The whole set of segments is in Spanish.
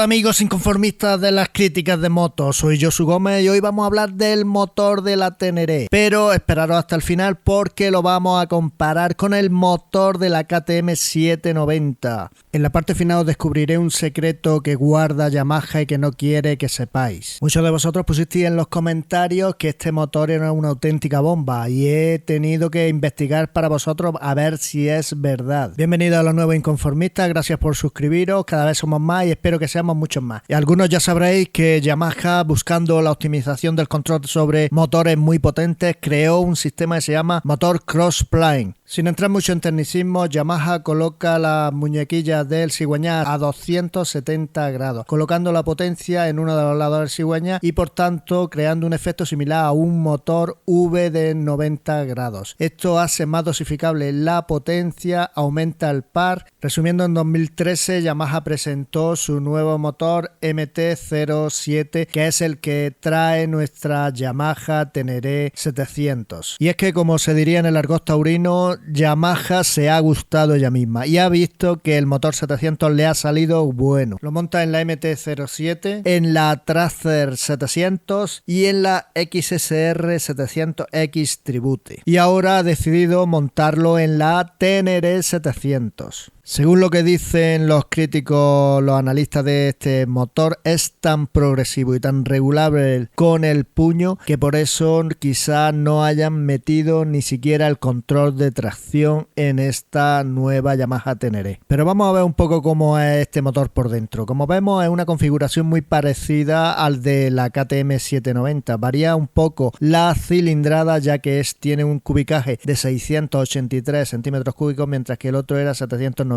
amigos inconformistas de las críticas de motos, soy Josu Gómez y hoy vamos a hablar del motor de la Ténéré, pero esperaros hasta el final porque lo vamos a comparar con el motor de la KTM 790. En la parte final os descubriré un secreto que guarda Yamaha y que no quiere que sepáis. Muchos de vosotros pusisteis en los comentarios que este motor era una auténtica bomba y he tenido que investigar para vosotros a ver si es verdad. Bienvenidos a los nuevos inconformistas, gracias por suscribiros, cada vez somos más y espero que seamos muchos más. Y algunos ya sabréis que Yamaha, buscando la optimización del control sobre motores muy potentes, creó un sistema que se llama motor cross-plane. Sin entrar mucho en tecnicismo, Yamaha coloca las muñequillas del cigüeñal a 270 grados, colocando la potencia en uno de los lados del cigüeñal y por tanto creando un efecto similar a un motor V de 90 grados. Esto hace más dosificable la potencia, aumenta el par. Resumiendo, en 2013 Yamaha presentó su nuevo motor MT-07, que es el que trae nuestra Yamaha Ténéré 700. Y es que, como se diría en el argot taurino, Yamaha se ha gustado ella misma y ha visto que el motor 700 le ha salido bueno. Lo monta en la MT-07, en la Tracer 700 y en la XSR 700X Tribute. Y ahora ha decidido montarlo en la Ténéré 700. Según lo que dicen los críticos, los analistas de este motor, es tan progresivo y tan regulable con el puño que por eso quizás no hayan metido ni siquiera el control de tracción en esta nueva Yamaha Ténéré. Pero vamos a ver un poco cómo es este motor por dentro. Como vemos, es una configuración muy parecida al de la KTM 790. Varía un poco la cilindrada, ya que tiene un cubicaje de 683 centímetros cúbicos, mientras que el otro era 798.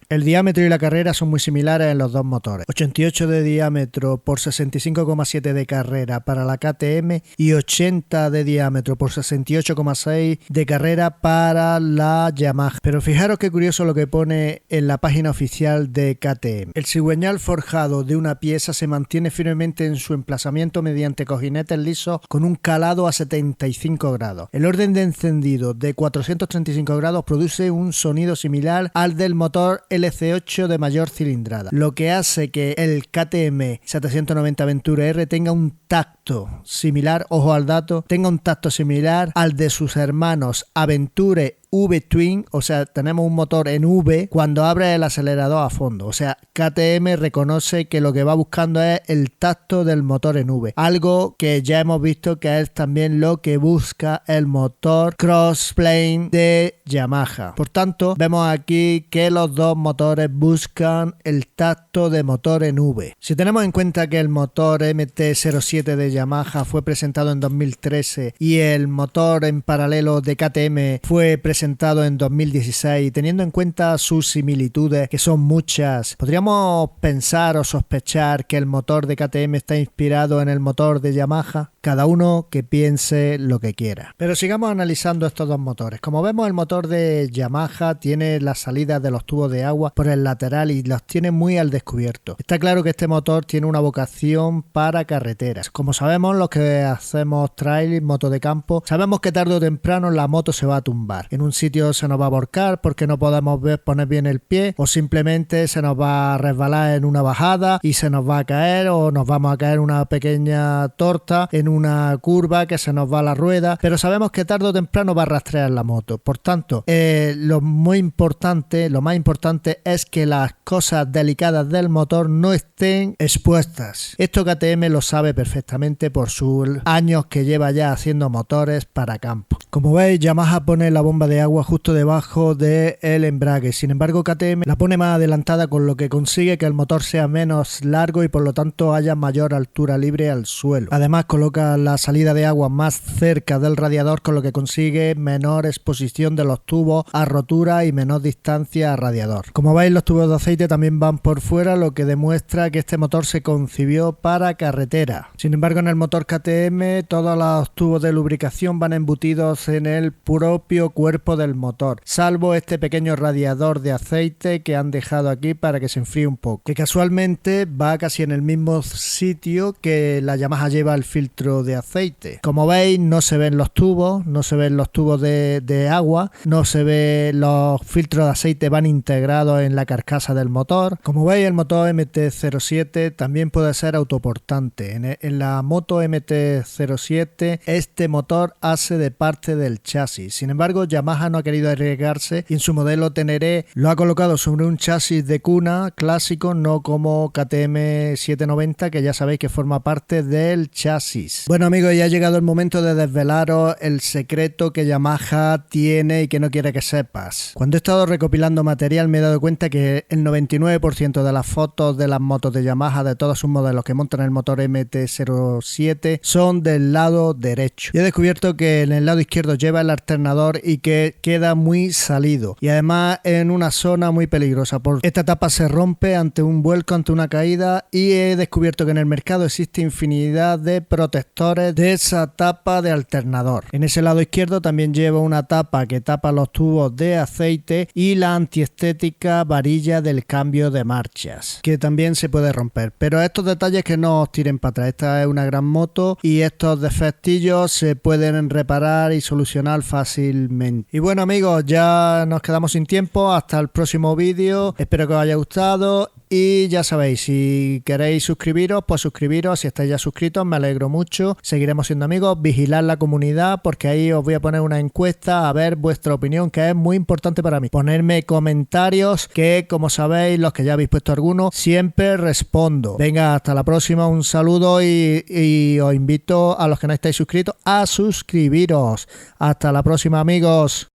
El diámetro y la carrera son muy similares en los dos motores. 88 de diámetro por 65,7 de carrera para la KTM y 80 de diámetro por 68,6 de carrera para la Yamaha. Pero fijaros qué curioso lo que pone en la página oficial de KTM. El cigüeñal forjado de una pieza se mantiene firmemente en su emplazamiento mediante cojinetes lisos con un calado a 75 grados. El orden de encendido de 435 grados produce un sonido similar al del motor LC8 de mayor cilindrada, lo que hace que el KTM 790 Aventure R tenga un tacto similar, ojo al dato, tenga un tacto similar al de sus hermanos Aventure V-Twin, o sea, tenemos un motor en V cuando abre el acelerador a fondo. O sea, KTM reconoce que lo que va buscando es el tacto del motor en V, algo que ya hemos visto que es también lo que busca el motor crossplane de Yamaha. Por tanto, vemos aquí que los dos motores buscan el tacto de motor en V. Si tenemos en cuenta que el motor MT-07 de Yamaha fue presentado en 2013 y el motor en paralelo de KTM fue presentado en 2016, teniendo en cuenta sus similitudes, que son muchas, podríamos pensar o sospechar que el motor de KTM está inspirado en el motor de Yamaha. Cada uno que piense lo que quiera. Pero sigamos analizando estos dos motores. Como vemos, el motor de Yamaha tiene las salidas de los tubos de agua por el lateral y los tiene muy al descubierto. Está claro que este motor tiene una vocación para carreteras. Como sabemos, los que hacemos trail, moto de campo, sabemos que tarde o temprano la moto se va a tumbar. En un sitio se nos va a volcar porque no podemos poner bien el pie, o simplemente se nos va a resbalar en una bajada y se nos va a caer, o nos vamos a caer una pequeña torta en una curva que se nos va la rueda, pero sabemos que tarde o temprano va a rastrear la moto. Por tanto, lo más importante es que las cosas delicadas del motor no estén expuestas. Esto KTM lo sabe perfectamente por sus años que lleva ya haciendo motores para campo. Como veis, Yamaha pone la bomba de agua justo debajo del embrague. Sin embargo, KTM la pone más adelantada, con lo que consigue que el motor sea menos largo y por lo tanto haya mayor altura libre al suelo. Además, coloca la salida de agua más cerca del radiador, con lo que consigue menor exposición de los tubos a rotura y menor distancia a radiador. Como veis, los tubos de aceite también van por fuera, lo que demuestra que este motor se concibió para carretera. Sin embargo, en el motor KTM todos los tubos de lubricación van embutidos en el propio cuerpo cuerpo del motor, salvo este pequeño radiador de aceite que han dejado aquí para que se enfríe un poco, que casualmente va casi en el mismo sitio que la Yamaha lleva el filtro de aceite. Como veis, no se ven los tubos, no se ven los tubos de agua, no se ve, los filtros de aceite van integrados en la carcasa del motor. Como veis, el motor MT-07 también puede ser autoportante. En la moto MT-07 este motor hace de parte del chasis. Sin embargo, Yamaha no ha querido arriesgarse y en su modelo Teneré lo ha colocado sobre un chasis de cuna clásico, no como KTM 790, que ya sabéis que forma parte del chasis. Bueno amigos, ya ha llegado el momento de desvelaros el secreto que Yamaha tiene y que no quiere que sepas. Cuando he estado recopilando material me he dado cuenta que el 99% de las fotos de las motos de Yamaha, de todos sus modelos que montan el motor MT-07, son del lado derecho. Y he descubierto que en el lado izquierdo lleva el alternador y que queda muy salido. Y además en una zona muy peligrosa. Esta tapa se rompe ante un vuelco, ante una caída, y he descubierto que en el mercado existe infinidad de protectores de esa tapa de alternador. En ese lado izquierdo también lleva una tapa que tapa los tubos de aceite y la antiestética varilla del cambio de marchas, que también se puede romper. Pero estos detalles que no os tiren para atrás. Esta es una gran moto y estos defectillos se pueden reparar y solucionar fácilmente. Y bueno amigos, ya nos quedamos sin tiempo. Hasta el próximo vídeo. Espero que os haya gustado. Y ya sabéis, si queréis suscribiros, pues suscribiros. Si estáis ya suscritos, me alegro mucho. Seguiremos siendo amigos. Vigilad la comunidad, porque ahí os voy a poner una encuesta a ver vuestra opinión, que es muy importante para mí. Ponerme comentarios, que como sabéis, los que ya habéis puesto algunos, siempre respondo. Venga, hasta la próxima. Un saludo y os invito a los que no estáis suscritos a suscribiros. Hasta la próxima amigos.